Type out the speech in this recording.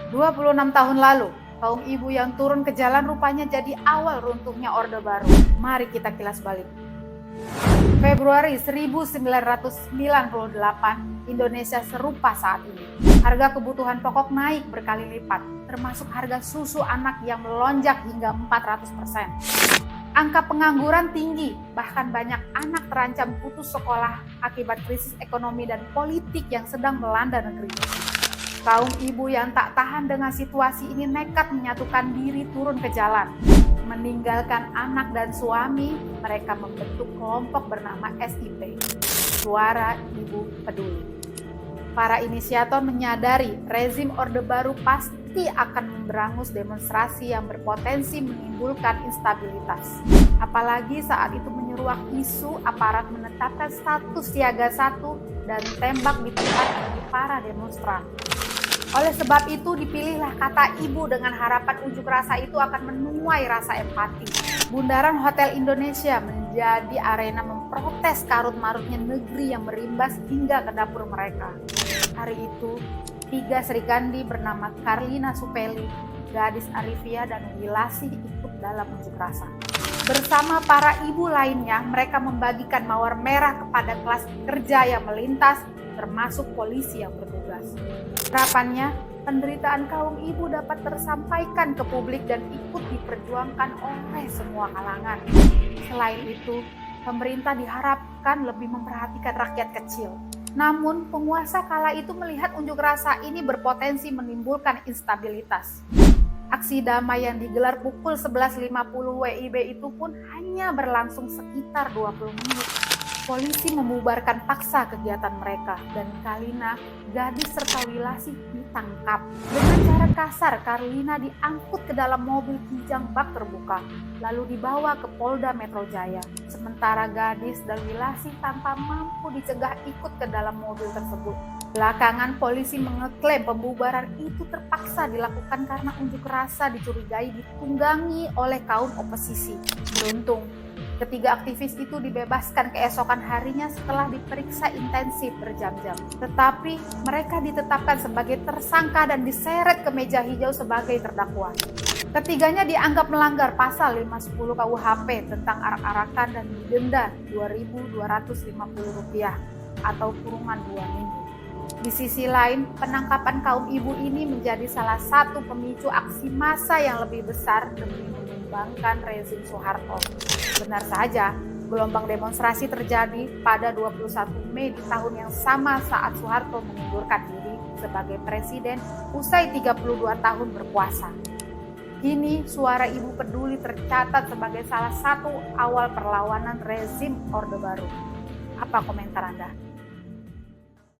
26 tahun lalu, kaum ibu yang turun ke jalan rupanya jadi awal runtuhnya Orde Baru. Mari kita kilas balik. Februari 1998, Indonesia serupa saat ini. Harga kebutuhan pokok naik berkali lipat, termasuk harga susu anak yang melonjak hingga 400%. Angka pengangguran tinggi, bahkan banyak anak terancam putus sekolah akibat krisis ekonomi dan politik yang sedang melanda negeri. Kaum ibu yang tak tahan dengan situasi ini nekat menyatukan diri turun ke jalan. Meninggalkan anak dan suami, mereka membentuk kelompok bernama SIP, Suara Ibu Peduli. Para inisiator menyadari rezim Orde Baru pasti akan memberangus demonstrasi yang berpotensi menimbulkan instabilitas. Apalagi saat itu menyeruak isu aparat menetapkan status siaga 1 dan tembak di tempat bagi para demonstran. Oleh sebab itu dipilihlah kata ibu dengan harapan unjuk rasa itu akan menuai rasa empati. Bundaran Hotel Indonesia menjadi arena memprotes karut-marutnya negeri yang berimbas hingga ke dapur mereka. Hari itu, 3 Serikandi bernama Karlina Supeli, Gadis Arifia, dan Wilasih ikut dalam unjuk rasa. Bersama para ibu lainnya, mereka membagikan mawar merah kepada kelas kerja yang melintas, termasuk polisi yang bertugas. Harapannya, penderitaan kaum ibu dapat tersampaikan ke publik dan ikut diperjuangkan oleh semua kalangan. Selain itu, pemerintah diharapkan lebih memperhatikan rakyat kecil. Namun, penguasa kala itu melihat unjuk rasa ini berpotensi menimbulkan instabilitas. Aksi damai yang digelar pukul 11.50 WIB itu pun hanya berlangsung sekitar 20 menit. Polisi membubarkan paksa kegiatan mereka dan Karlina, Gadis serta Wilasih ditangkap. Dengan cara kasar, Karlina diangkut ke dalam mobil kijang bak terbuka, lalu dibawa ke Polda Metro Jaya. Sementara Gadis dan Wilasih tanpa mampu dicegah ikut ke dalam mobil tersebut. Belakangan polisi mengeklaim pembubaran itu terpaksa dilakukan karena unjuk rasa dicurigai ditunggangi oleh kaum oposisi. Beruntung, ketiga aktivis itu dibebaskan keesokan harinya setelah diperiksa intensif berjam-jam. Tetapi mereka ditetapkan sebagai tersangka dan diseret ke meja hijau sebagai terdakwa. Ketiganya dianggap melanggar pasal 510 KUHP tentang arak-arakan dan didenda Rp2.250 atau kurungan 2 minggu. Di sisi lain, penangkapan kaum ibu ini menjadi salah satu pemicu aksi massa yang lebih besar demi menumbangkan rezim Soeharto. Benar saja, gelombang demonstrasi terjadi pada 21 Mei di tahun yang sama saat Soeharto mengundurkan diri sebagai presiden usai 32 tahun berkuasa. Kini Suara Ibu Peduli tercatat sebagai salah satu awal perlawanan rezim Orde Baru. Apa komentar Anda?